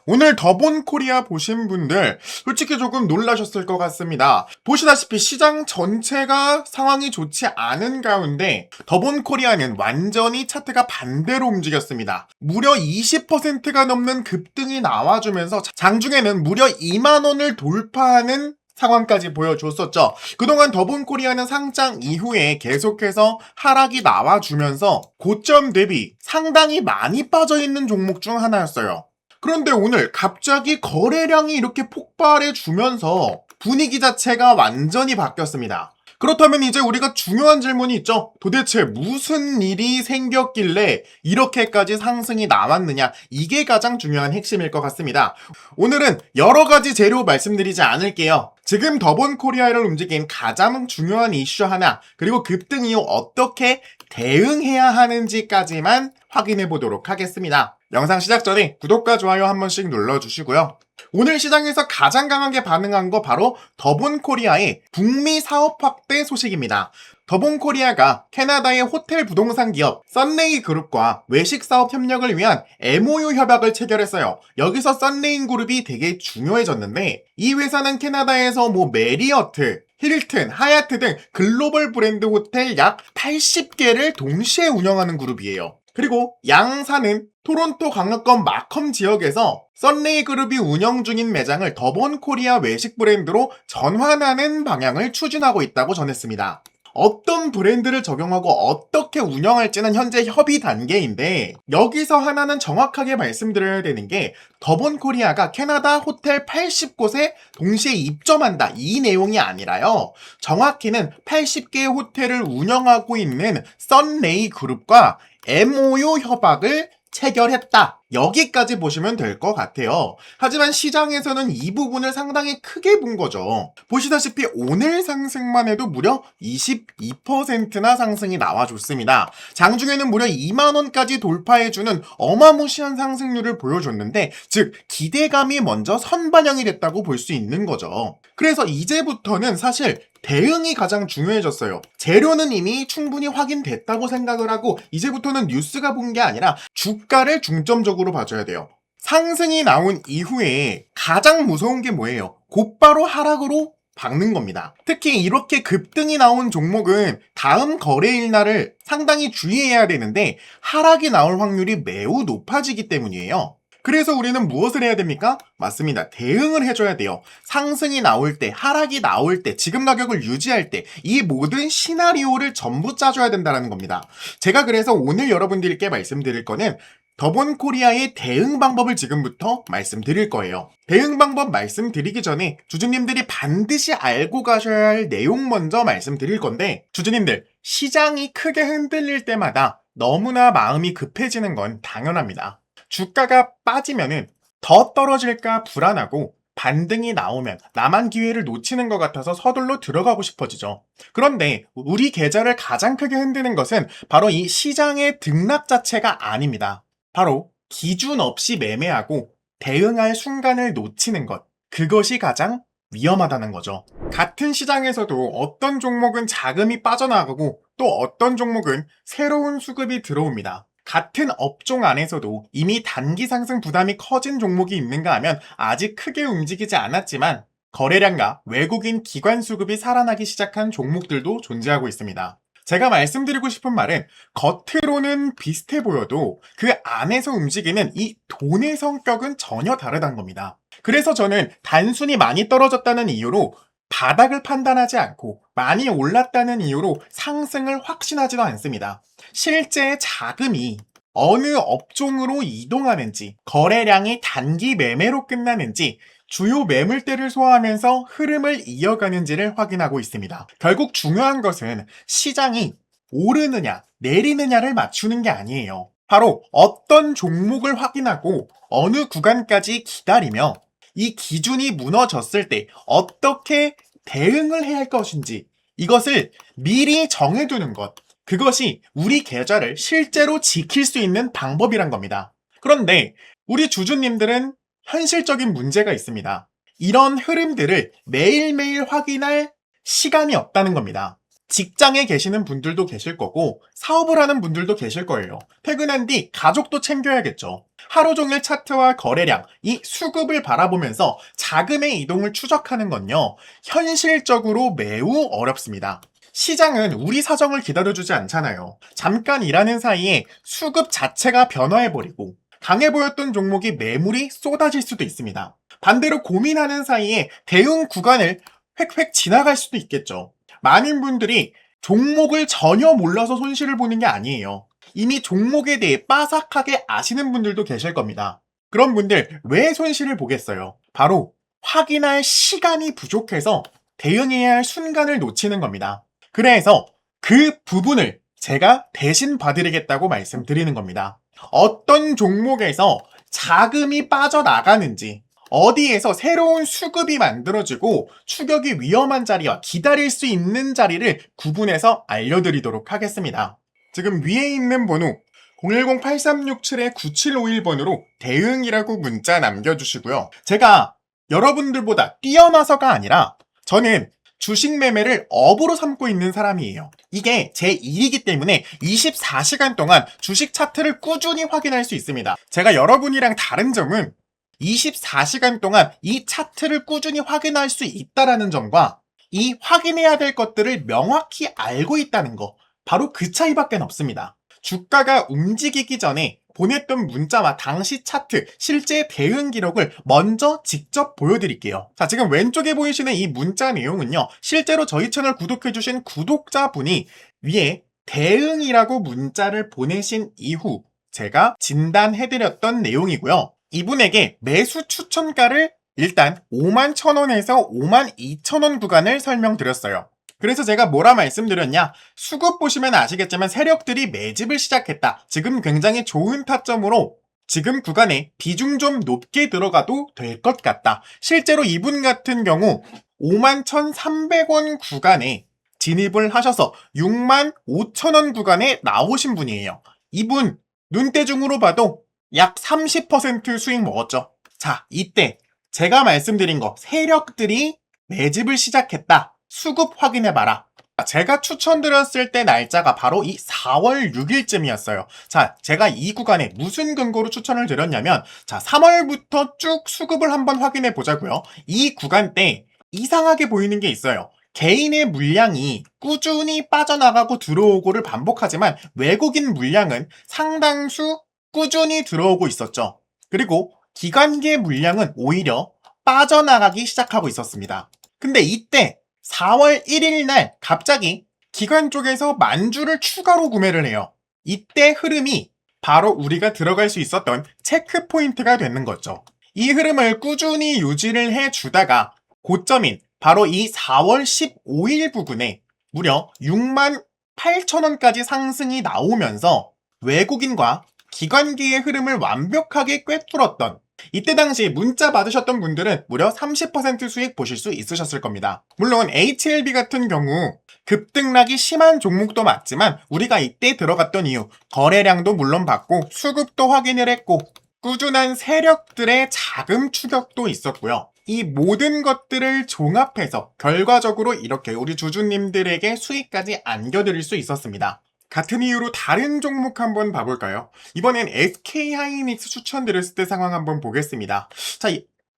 오늘 더본코리아 보신 분들 솔직히 조금 놀라셨을 것 같습니다. 보시다시피 시장 전체가 상황이 좋지 않은 가운데 더본코리아는 완전히 차트가 반대로 움직였습니다. 무려 20%가 넘는 급등이 나와주면서 장중에는 무려 2만 원을 돌파하는 상황까지 보여줬었죠. 그동안 더본코리아는 상장 이후에 계속해서 하락이 나와주면서 고점 대비 상당히 많이 빠져있는 종목 중 하나였어요. 그런데 오늘 갑자기 거래량이 이렇게 폭발해 주면서 분위기 자체가 완전히 바뀌었습니다. 그렇다면 이제 우리가 중요한 질문이 있죠. 도대체 무슨 일이 생겼길래 이렇게까지 상승이 나왔느냐? 이게 가장 중요한 핵심일 것 같습니다. 오늘은 여러 가지 재료 말씀드리지 않을게요. 지금 더본코리아를 움직인 가장 중요한 이슈 하나, 그리고 급등 이후 어떻게 대응해야 하는지까지만 확인해 보도록 하겠습니다. 영상 시작 전에 구독과 좋아요 한 번씩 눌러주시고요. 오늘 시장에서 가장 강하게 반응한 거 바로 더본코리아의 북미 사업 확대 소식입니다. 더본코리아가 캐나다의 호텔 부동산 기업 썬레이 그룹과 외식 사업 협력을 위한 MOU 협약을 체결했어요. 여기서 썬레인 그룹이 되게 중요해졌는데 이 회사는 캐나다에서 메리어트, 힐튼, 하얏트 등 글로벌 브랜드 호텔 약 80개를 동시에 운영하는 그룹이에요. 그리고 양사는 토론토 강력권 마컴 지역에서 썬레이 그룹이 운영 중인 매장을 더본코리아 외식 브랜드로 전환하는 방향을 추진하고 있다고 전했습니다. 어떤 브랜드를 적용하고 어떻게 운영할지는 현재 협의 단계인데 여기서 하나는 정확하게 말씀드려야 되는 게 더본코리아가 캐나다 호텔 80곳에 동시에 입점한다 이 내용이 아니라요. 정확히는 80개의 호텔을 운영하고 있는 썬레이 그룹과 MOU 협약을 체결했다. 여기까지 보시면 될 것 같아요. 하지만 시장에서는 이 부분을 상당히 크게 본 거죠. 보시다시피 오늘 상승만 해도 무려 22%나 상승이 나와줬습니다. 장중에는 무려 2만원까지 돌파해주는 어마무시한 상승률을 보여줬는데 즉 기대감이 먼저 선반영이 됐다고 볼 수 있는 거죠. 그래서 이제부터는 사실 대응이 가장 중요해졌어요. 재료는 이미 충분히 확인됐다고 생각을 하고 이제부터는 뉴스가 본 게 아니라 주가를 중점적으로 봐줘야 돼요. 상승이 나온 이후에 가장 무서운 게 뭐예요? 곧바로 하락으로 박는 겁니다. 특히 이렇게 급등이 나온 종목은 다음 거래일 날을 상당히 주의해야 되는데 하락이 나올 확률이 매우 높아지기 때문이에요. 그래서 우리는 무엇을 해야 됩니까? 맞습니다. 대응을 해줘야 돼요. 상승이 나올 때, 하락이 나올 때, 지금 가격을 유지할 때 이 모든 시나리오를 전부 짜줘야 된다는 겁니다. 제가 그래서 오늘 여러분들께 말씀드릴 거는 더본코리아의 대응 방법을 지금부터 말씀드릴 거예요. 대응 방법 말씀드리기 전에 주주님들이 반드시 알고 가셔야 할 내용 먼저 말씀드릴 건데 주주님들, 시장이 크게 흔들릴 때마다 너무나 마음이 급해지는 건 당연합니다. 주가가 빠지면은 더 떨어질까 불안하고 반등이 나오면 나만 기회를 놓치는 것 같아서 서둘러 들어가고 싶어지죠. 그런데 우리 계좌를 가장 크게 흔드는 것은 바로 이 시장의 등락 자체가 아닙니다. 바로 기준 없이 매매하고 대응할 순간을 놓치는 것. 그것이 가장 위험하다는 거죠. 같은 시장에서도 어떤 종목은 자금이 빠져나가고 또 어떤 종목은 새로운 수급이 들어옵니다. 같은 업종 안에서도 이미 단기 상승 부담이 커진 종목이 있는가 하면 아직 크게 움직이지 않았지만 거래량과 외국인 기관 수급이 살아나기 시작한 종목들도 존재하고 있습니다. 제가 말씀드리고 싶은 말은 겉으로는 비슷해 보여도 그 안에서 움직이는 이 돈의 성격은 전혀 다르다는 겁니다. 그래서 저는 단순히 많이 떨어졌다는 이유로 바닥을 판단하지 않고 많이 올랐다는 이유로 상승을 확신하지도 않습니다. 실제 자금이 어느 업종으로 이동하는지, 거래량이 단기 매매로 끝나는지, 주요 매물대를 소화하면서 흐름을 이어가는지를 확인하고 있습니다. 결국 중요한 것은 시장이 오르느냐, 내리느냐를 맞추는 게 아니에요. 바로 어떤 종목을 확인하고 어느 구간까지 기다리며 이 기준이 무너졌을 때 어떻게 대응을 해야 할 것인지 이것을 미리 정해두는 것. 그것이 우리 계좌를 실제로 지킬 수 있는 방법이란 겁니다. 그런데 우리 주주님들은 현실적인 문제가 있습니다. 이런 흐름들을 매일매일 확인할 시간이 없다는 겁니다. 직장에 계시는 분들도 계실 거고 사업을 하는 분들도 계실 거예요. 퇴근한 뒤 가족도 챙겨야겠죠. 하루 종일 차트와 거래량, 이 수급을 바라보면서 자금의 이동을 추적하는 건요, 현실적으로 매우 어렵습니다. 시장은 우리 사정을 기다려주지 않잖아요. 잠깐 일하는 사이에 수급 자체가 변화해버리고 강해 보였던 종목이 매물이 쏟아질 수도 있습니다. 반대로 고민하는 사이에 대응 구간을 획획 지나갈 수도 있겠죠. 많은 분들이 종목을 전혀 몰라서 손실을 보는 게 아니에요. 이미 종목에 대해 빠삭하게 아시는 분들도 계실 겁니다. 그런 분들 왜 손실을 보겠어요? 바로 확인할 시간이 부족해서 대응해야 할 순간을 놓치는 겁니다. 그래서 그 부분을 제가 대신 봐드리겠다고 말씀드리는 겁니다. 어떤 종목에서 자금이 빠져나가는지, 어디에서 새로운 수급이 만들어지고 추격이 위험한 자리와 기다릴 수 있는 자리를 구분해서 알려드리도록 하겠습니다. 지금 위에 있는 번호 010-8367-9751번으로 대응이라고 문자 남겨주시고요. 제가 여러분들보다 뛰어나서가 아니라 저는 주식 매매를 업으로 삼고 있는 사람이에요. 이게 제 일이기 때문에 24시간 동안 주식 차트를 꾸준히 확인할 수 있습니다. 제가 여러분이랑 다른 점은 24시간 동안 이 차트를 꾸준히 확인할 수 있다는 점과 이 확인해야 될 것들을 명확히 알고 있다는 거, 바로 그 차이밖에 없습니다. 주가가 움직이기 전에 보냈던 문자와 당시 차트, 실제 대응 기록을 먼저 직접 보여드릴게요. 자, 지금 왼쪽에 보이시는 이 문자 내용은요, 실제로 저희 채널 구독해주신 구독자분이 위에 대응이라고 문자를 보내신 이후 제가 진단해드렸던 내용이고요. 이분에게 매수 추천가를 일단 51,000원에서 52,000원 구간을 설명드렸어요. 그래서 제가 뭐라 말씀드렸냐, 수급 보시면 아시겠지만 세력들이 매집을 시작했다. 지금 굉장히 좋은 타점으로 지금 구간에 비중 좀 높게 들어가도 될 것 같다. 실제로 이분 같은 경우 51,300원 구간에 진입을 하셔서 65,000원 구간에 나오신 분이에요. 이분 눈대중으로 봐도 약 30% 수익 먹었죠. 자, 이때 제가 말씀드린 거, 세력들이 매집을 시작했다. 수급 확인해봐라. 제가 추천드렸을 때 날짜가 바로 이 4월 6일쯤이었어요. 자, 제가 이 구간에 무슨 근거로 추천을 드렸냐면, 자, 3월부터 쭉 수급을 한번 확인해 보자고요. 이 구간 때 이상하게 보이는 게 있어요. 개인의 물량이 꾸준히 빠져나가고 들어오고를 반복하지만 외국인 물량은 상당수 꾸준히 들어오고 있었죠. 그리고 기관계 물량은 오히려 빠져나가기 시작하고 있었습니다. 근데 이때 4월 1일 날 갑자기 기관 쪽에서 만주를 추가로 구매를 해요. 이때 흐름이 바로 우리가 들어갈 수 있었던 체크 포인트가 되는 거죠. 이 흐름을 꾸준히 유지를 해주다가 고점인 바로 이 4월 15일 부근에 무려 68,000원까지 상승이 나오면서 외국인과 기관기의 흐름을 완벽하게 꿰뚫었던, 이때 당시 문자 받으셨던 분들은 무려 30% 수익 보실 수 있으셨을 겁니다. 물론 HLB 같은 경우 급등락이 심한 종목도 맞지만 우리가 이때 들어갔던 이유, 거래량도 물론 봤고 수급도 확인을 했고 꾸준한 세력들의 자금 추격도 있었고요. 이 모든 것들을 종합해서 결과적으로 이렇게 우리 주주님들에게 수익까지 안겨드릴 수 있었습니다. 같은 이유로 다른 종목 한번 봐볼까요? 이번엔 SK하이닉스 추천드렸을 때 상황 한번 보겠습니다. 자,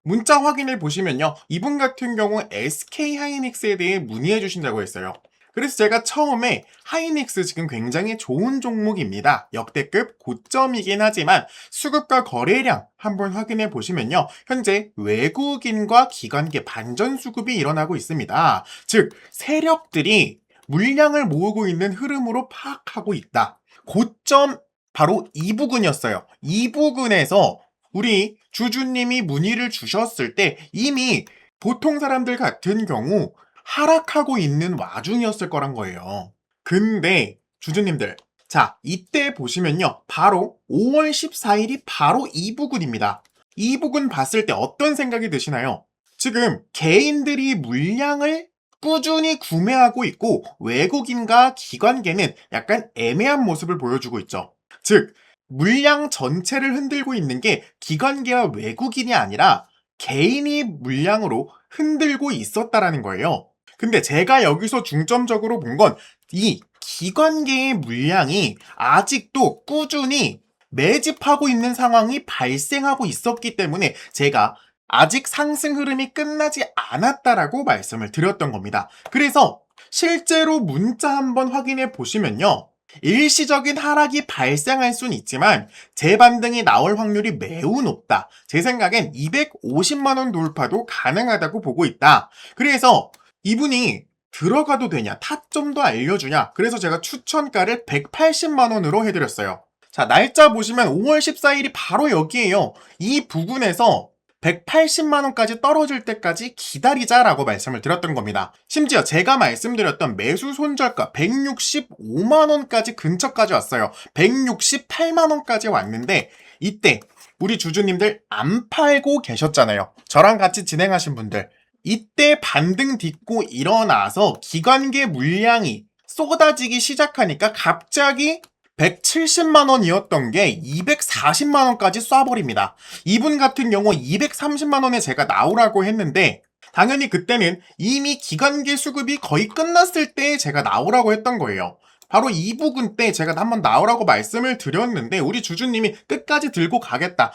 문자 확인을 보시면요, 이분 같은 경우 SK하이닉스에 대해 문의해 주신다고 했어요. 그래서 제가 처음에 하이닉스 지금 굉장히 좋은 종목입니다. 역대급 고점이긴 하지만 수급과 거래량 한번 확인해 보시면요, 현재 외국인과 기관계 반전 수급이 일어나고 있습니다. 즉 세력들이 물량을 모으고 있는 흐름으로 파악하고 있다. 고점 바로 이 부근이었어요. 이 부근에서 우리 주주님이 문의를 주셨을 때 이미 보통 사람들 같은 경우 하락하고 있는 와중이었을 거란 거예요. 근데 주주님들, 자, 이때 보시면요, 바로 5월 14일이 바로 이 부근입니다. 이 부근 봤을 때 어떤 생각이 드시나요? 지금 개인들이 물량을 꾸준히 구매하고 있고 외국인과 기관계는 약간 애매한 모습을 보여주고 있죠. 즉 물량 전체를 흔들고 있는 게 기관계와 외국인이 아니라 개인이 물량으로 흔들고 있었다라는 거예요. 근데 제가 여기서 중점적으로 본 건 이 기관계의 물량이 아직도 꾸준히 매집하고 있는 상황이 발생하고 있었기 때문에 제가 아직 상승 흐름이 끝나지 않았다라고 말씀을 드렸던 겁니다. 그래서 실제로 문자 한번 확인해 보시면요. 일시적인 하락이 발생할 수는 있지만 재반등이 나올 확률이 매우 높다. 제 생각엔 250만 원 돌파도 가능하다고 보고 있다. 그래서 이분이 들어가도 되냐, 타점도 알려주냐. 그래서 제가 추천가를 180만 원으로 해드렸어요. 자, 날짜 보시면 5월 14일이 바로 여기에요. 이 부분에서 180만 원까지 떨어질 때까지 기다리자라고 말씀을 드렸던 겁니다. 심지어 제가 말씀드렸던 매수 손절가 165만 원까지 근처까지 왔어요. 168만 원까지 왔는데 이때 우리 주주님들 안 팔고 계셨잖아요. 저랑 같이 진행하신 분들. 이때 반등 딛고 일어나서 기관계 물량이 쏟아지기 시작하니까 갑자기 170만 원이었던 게 240만 원까지 쏴버립니다. 이분 같은 경우 230만 원에 제가 나오라고 했는데 당연히 그때는 이미 기관계 수급이 거의 끝났을 때 제가 나오라고 했던 거예요. 바로 이 부분 때 제가 한번 나오라고 말씀을 드렸는데 우리 주주님이 끝까지 들고 가겠다.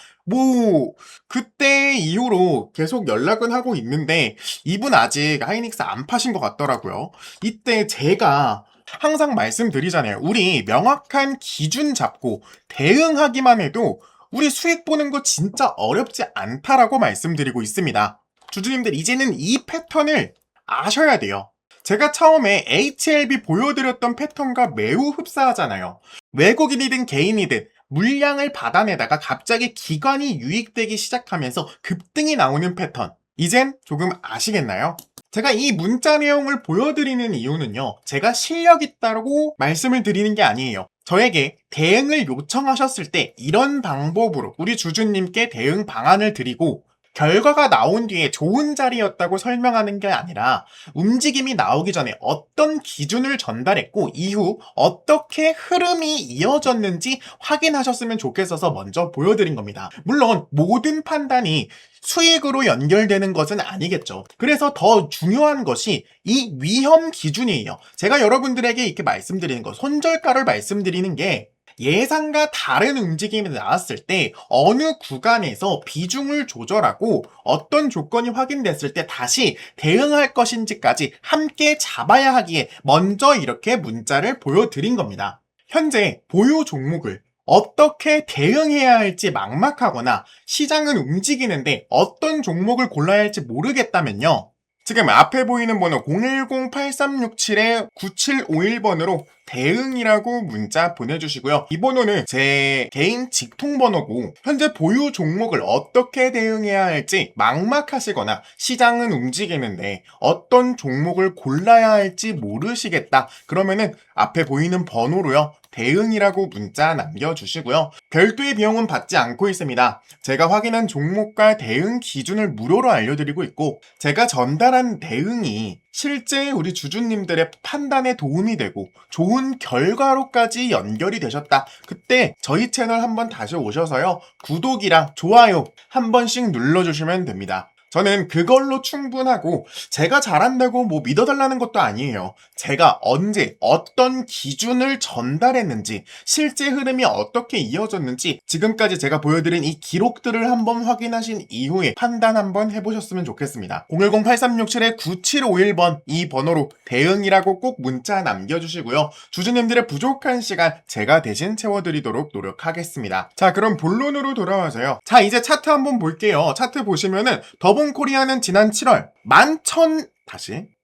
그때 이후로 계속 연락은 하고 있는데 이분 아직 하이닉스 안 파신 것 같더라고요. 이때 제가 항상 말씀드리잖아요. 우리 명확한 기준 잡고 대응하기만 해도 우리 수익 보는 거 진짜 어렵지 않다라고 말씀드리고 있습니다. 주주님들 이제는 이 패턴을 아셔야 돼요. 제가 처음에 HLB 보여드렸던 패턴과 매우 흡사하잖아요. 외국인이든 개인이든 물량을 받아내다가 갑자기 기관이 유입되기 시작하면서 급등이 나오는 패턴. 이젠 조금 아시겠나요? 제가 이 문자 내용을 보여드리는 이유는요. 제가 실력 있다고 말씀을 드리는 게 아니에요. 저에게 대응을 요청하셨을 때 이런 방법으로 우리 주주님께 대응 방안을 드리고 결과가 나온 뒤에 좋은 자리였다고 설명하는 게 아니라 움직임이 나오기 전에 어떤 기준을 전달했고 이후 어떻게 흐름이 이어졌는지 확인하셨으면 좋겠어서 먼저 보여드린 겁니다. 물론 모든 판단이 수익으로 연결되는 것은 아니겠죠. 그래서 더 중요한 것이 이 위험 기준이에요. 제가 여러분들에게 이렇게 말씀드리는 거, 손절가를 말씀드리는 게 예상과 다른 움직임이 나왔을 때 어느 구간에서 비중을 조절하고 어떤 조건이 확인됐을 때 다시 대응할 것인지까지 함께 잡아야 하기에 먼저 이렇게 문자를 보여드린 겁니다. 현재 보유 종목을 어떻게 대응해야 할지 막막하거나 시장은 움직이는데 어떤 종목을 골라야 할지 모르겠다면요. 지금 앞에 보이는 번호 010-8367-9751번으로 대응이라고 문자 보내주시고요. 이 번호는 제 개인 직통번호고 현재 보유 종목을 어떻게 대응해야 할지 막막하시거나 시장은 움직이는데 어떤 종목을 골라야 할지 모르시겠다. 그러면은 앞에 보이는 번호로요. 대응이라고 문자 남겨주시고요. 별도의 비용은 받지 않고 있습니다. 제가 확인한 종목과 대응 기준을 무료로 알려드리고 있고 제가 전달한 대응이 실제 우리 주주님들의 판단에 도움이 되고 좋은 결과로까지 연결이 되셨다. 그때 저희 채널 한번 다시 오셔서요. 구독이랑 좋아요 한 번씩 눌러주시면 됩니다. 저는 그걸로 충분하고 제가 잘한다고 믿어달라는 것도 아니에요. 제가 언제 어떤 기준을 전달했는지 실제 흐름이 어떻게 이어졌는지 지금까지 제가 보여드린 이 기록들을 한번 확인하신 이후에 판단 한번 해보셨으면 좋겠습니다. 010-8367-9751번 이 번호로 대응이라고 꼭 문자 남겨주시고요. 주주님들의 부족한 시간 제가 대신 채워드리도록 노력하겠습니다. 자, 그럼 본론으로 돌아와서요. 자, 이제 차트 한번 볼게요. 차트 보시면은 더본코리아는 지난 7월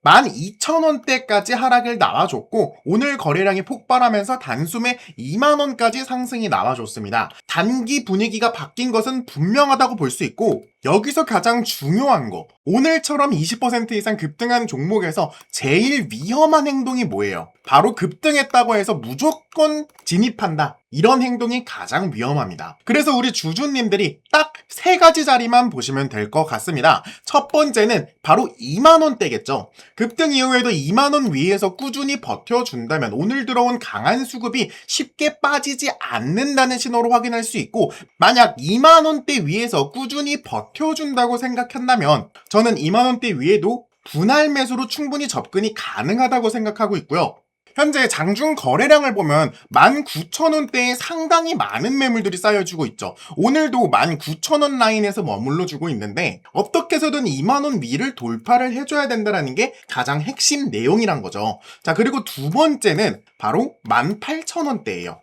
12,000원대까지 하락을 나와줬고 오늘 거래량이 폭발하면서 단숨에 2만원까지 상승이 나와줬습니다. 단기 분위기가 바뀐 것은 분명하다고 볼 수 있고 여기서 가장 중요한 거 오늘처럼 20% 이상 급등한 종목에서 제일 위험한 행동이 뭐예요? 바로 급등했다고 해서 무조건 진입한다. 이런 행동이 가장 위험합니다. 그래서 우리 주주님들이 딱 3가지 자리만 보시면 될 것 같습니다. 첫 번째는 바로 2만원대겠죠. 급등 이후에도 2만원 위에서 꾸준히 버텨준다면 오늘 들어온 강한 수급이 쉽게 빠지지 않는다는 신호로 확인할 수 있고 만약 2만원대 위에서 꾸준히 버텨준다고 생각한다면 저는 2만원대 위에도 분할 매수로 충분히 접근이 가능하다고 생각하고 있고요. 현재 장중 거래량을 보면 19,000원대에 상당히 많은 매물들이 쌓여주고 있죠. 오늘도 19,000원 라인에서 머물러주고 있는데 어떻게 해서든 2만원 위를 돌파를 해줘야 된다는 게 가장 핵심 내용이란 거죠. 자, 그리고 두 번째는 바로 18,000원대예요.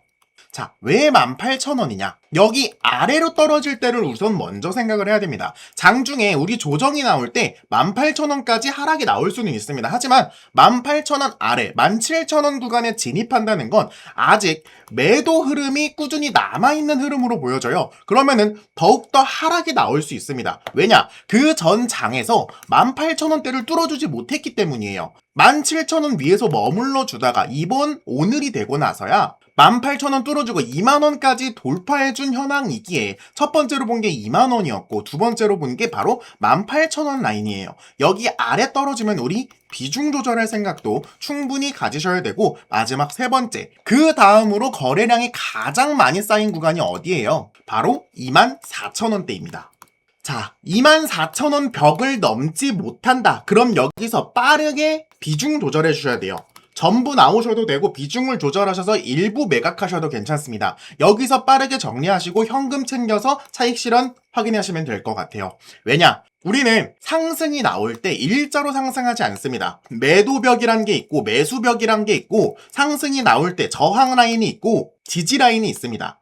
자, 왜 18,000원이냐? 여기 아래로 떨어질 때를 우선 먼저 생각을 해야 됩니다. 장중에 우리 조정이 나올 때 18,000원까지 하락이 나올 수는 있습니다. 하지만 18,000원 아래, 17,000원 구간에 진입한다는 건 아직 매도 흐름이 꾸준히 남아있는 흐름으로 보여져요. 그러면은 더욱더 하락이 나올 수 있습니다. 왜냐? 그 전 장에서 18,000원대를 뚫어주지 못했기 때문이에요. 17,000원 위에서 머물러 주다가 오늘이 되고 나서야 18,000원 뚫어주고 2만원까지 돌파해준 현황이기에 첫 번째로 본 게 2만원이었고 두 번째로 본 게 바로 18,000원 라인이에요. 여기 아래 떨어지면 우리 비중 조절할 생각도 충분히 가지셔야 되고, 마지막 세 번째, 그 다음으로 거래량이 가장 많이 쌓인 구간이 어디예요? 바로 24,000원대입니다. 자, 24,000원 벽을 넘지 못한다. 그럼 여기서 빠르게 비중 조절해 주셔야 돼요. 전부 나오셔도 되고 비중을 조절하셔서 일부 매각하셔도 괜찮습니다. 여기서 빠르게 정리하시고 현금 챙겨서 차익 실현 확인하시면 될 것 같아요. 왜냐? 우리는 상승이 나올 때 일자로 상승하지 않습니다. 매도벽이란 게 있고 매수벽이란 게 있고 상승이 나올 때 저항 라인이 있고 지지 라인이 있습니다.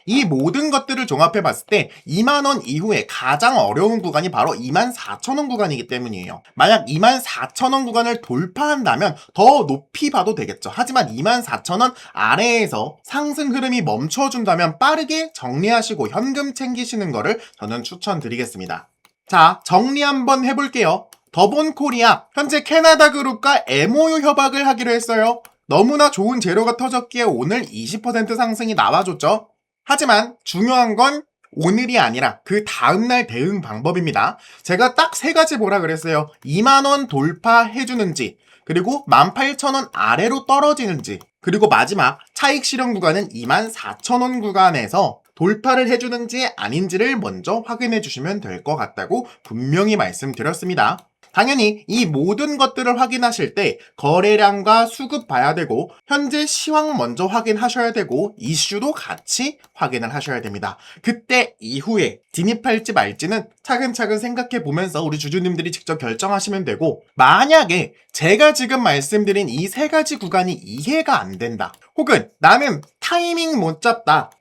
이 모든 것들을 종합해 봤을 때 2만원 이후에 가장 어려운 구간이 바로 24,000원 구간이기 때문이에요. 만약 24,000원 구간을 돌파한다면 더 높이 봐도 되겠죠. 하지만 24,000원 아래에서 상승 흐름이 멈춰준다면 빠르게 정리하시고 현금 챙기시는 거를 저는 추천드리겠습니다. 자, 정리 한번 해볼게요. 더본코리아, 현재 캐나다 그룹과 MOU 협약을 하기로 했어요. 너무나 좋은 재료가 터졌기에 오늘 20% 상승이 나와줬죠. 하지만 중요한 건 오늘이 아니라 그 다음날 대응 방법입니다. 제가 딱 세 가지 뭐라 그랬어요. 2만원 돌파해주는지, 그리고 18,000원 아래로 떨어지는지, 그리고 마지막 차익 실현 구간은 24,000원 구간에서 돌파를 해주는지 아닌지를 먼저 확인해 주시면 될 것 같다고 분명히 말씀드렸습니다. 당연히 이 모든 것들을 확인하실 때 거래량과 수급 봐야 되고 현재 시황 먼저 확인하셔야 되고 이슈도 같이 확인을 하셔야 됩니다. 그때 이후에 진입할지 말지는 차근차근 생각해 보면서 우리 주주님들이 직접 결정하시면 되고, 만약에 제가 지금 말씀드린 이 세 가지 구간이 이해가 안 된다, 혹은 나는 타이밍 못 잡다,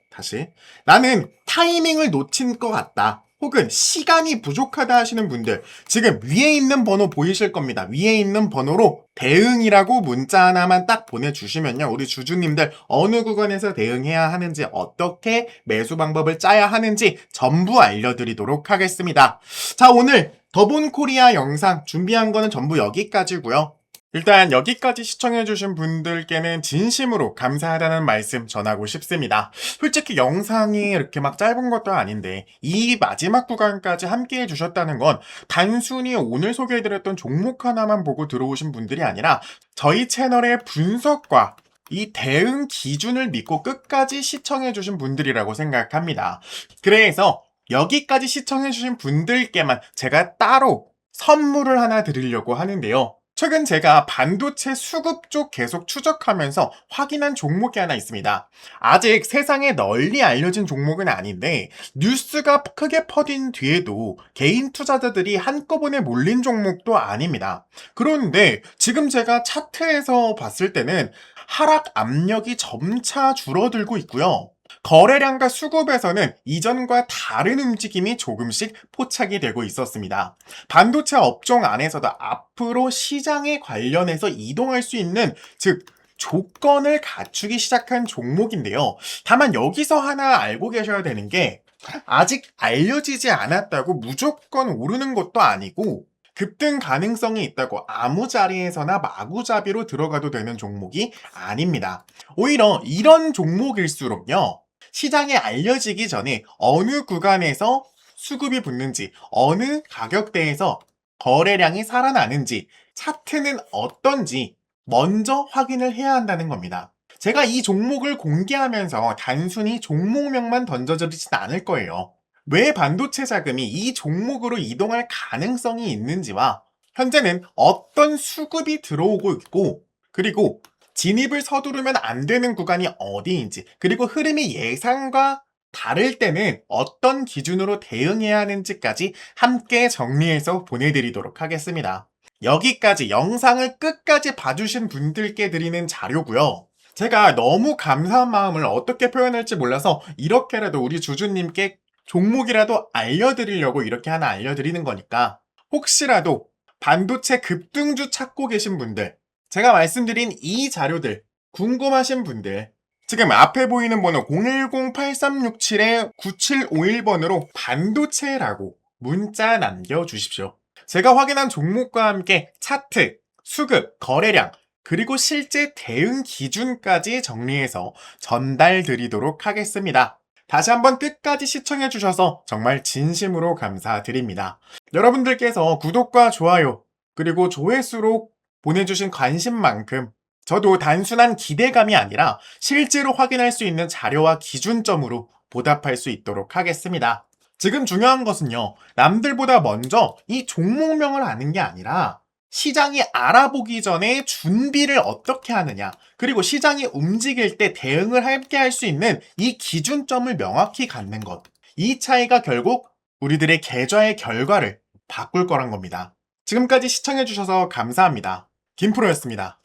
나는 타이밍을 놓친 것 같다, 혹은 시간이 부족하다 하시는 분들, 지금 위에 있는 번호 보이실 겁니다. 위에 있는 번호로 대응이라고 문자 하나만 딱 보내주시면요, 우리 주주님들 어느 구간에서 대응해야 하는지, 어떻게 매수 방법을 짜야 하는지 전부 알려드리도록 하겠습니다. 자, 오늘 더본코리아 영상 준비한 거는 전부 여기까지고요. 일단 여기까지 시청해주신 분들께는 진심으로 감사하다는 말씀 전하고 싶습니다. 솔직히 영상이 이렇게 막 짧은 것도 아닌데 이 마지막 구간까지 함께 해주셨다는 건 단순히 오늘 소개해드렸던 종목 하나만 보고 들어오신 분들이 아니라 저희 채널의 분석과 이 대응 기준을 믿고 끝까지 시청해주신 분들이라고 생각합니다. 그래서 여기까지 시청해주신 분들께만 제가 따로 선물을 하나 드리려고 하는데요. 최근 제가 반도체 수급 쪽 계속 추적하면서 확인한 종목이 하나 있습니다. 아직 세상에 널리 알려진 종목은 아닌데 뉴스가 크게 퍼진 뒤에도 개인 투자자들이 한꺼번에 몰린 종목도 아닙니다. 그런데 지금 제가 차트에서 봤을 때는 하락 압력이 점차 줄어들고 있고요. 거래량과 수급에서는 이전과 다른 움직임이 조금씩 포착이 되고 있었습니다. 반도체 업종 안에서도 앞으로 시장에 관련해서 이동할 수 있는, 즉 조건을 갖추기 시작한 종목인데요. 다만 여기서 하나 알고 계셔야 되는 게 아직 알려지지 않았다고 무조건 오르는 것도 아니고 급등 가능성이 있다고 아무 자리에서나 마구잡이로 들어가도 되는 종목이 아닙니다. 오히려 이런 종목일수록요, 시장에 알려지기 전에 어느 구간에서 수급이 붙는지, 어느 가격대에서 거래량이 살아나는지, 차트는 어떤지 먼저 확인을 해야 한다는 겁니다. 제가 이 종목을 공개하면서 단순히 종목명만 던져드리진 않을 거예요. 왜 반도체 자금이 이 종목으로 이동할 가능성이 있는지와 현재는 어떤 수급이 들어오고 있고, 그리고 진입을 서두르면 안 되는 구간이 어디인지, 그리고 흐름이 예상과 다를 때는 어떤 기준으로 대응해야 하는지까지 함께 정리해서 보내드리도록 하겠습니다. 여기까지 영상을 끝까지 봐주신 분들께 드리는 자료고요. 제가 너무 감사한 마음을 어떻게 표현할지 몰라서 이렇게라도 우리 주주님께 종목이라도 알려드리려고 이렇게 하나 알려드리는 거니까, 혹시라도 반도체 급등주 찾고 계신 분들, 제가 말씀드린 이 자료들 궁금하신 분들, 지금 앞에 보이는 번호 010-8367-9751번으로 반도체라고 문자 남겨주십시오. 제가 확인한 종목과 함께 차트, 수급, 거래량, 그리고 실제 대응 기준까지 정리해서 전달 드리도록 하겠습니다. 다시 한번 끝까지 시청해주셔서 정말 진심으로 감사드립니다. 여러분들께서 구독과 좋아요, 그리고 조회수로 보내주신 관심만큼 저도 단순한 기대감이 아니라 실제로 확인할 수 있는 자료와 기준점으로 보답할 수 있도록 하겠습니다. 지금 중요한 것은요, 남들보다 먼저 이 종목명을 아는 게 아니라 시장이 알아보기 전에 준비를 어떻게 하느냐, 그리고 시장이 움직일 때 대응을 함께 할 수 있는 이 기준점을 명확히 갖는 것. 이 차이가 결국 우리들의 계좌의 결과를 바꿀 거란 겁니다. 지금까지 시청해주셔서 감사합니다. 김프로였습니다.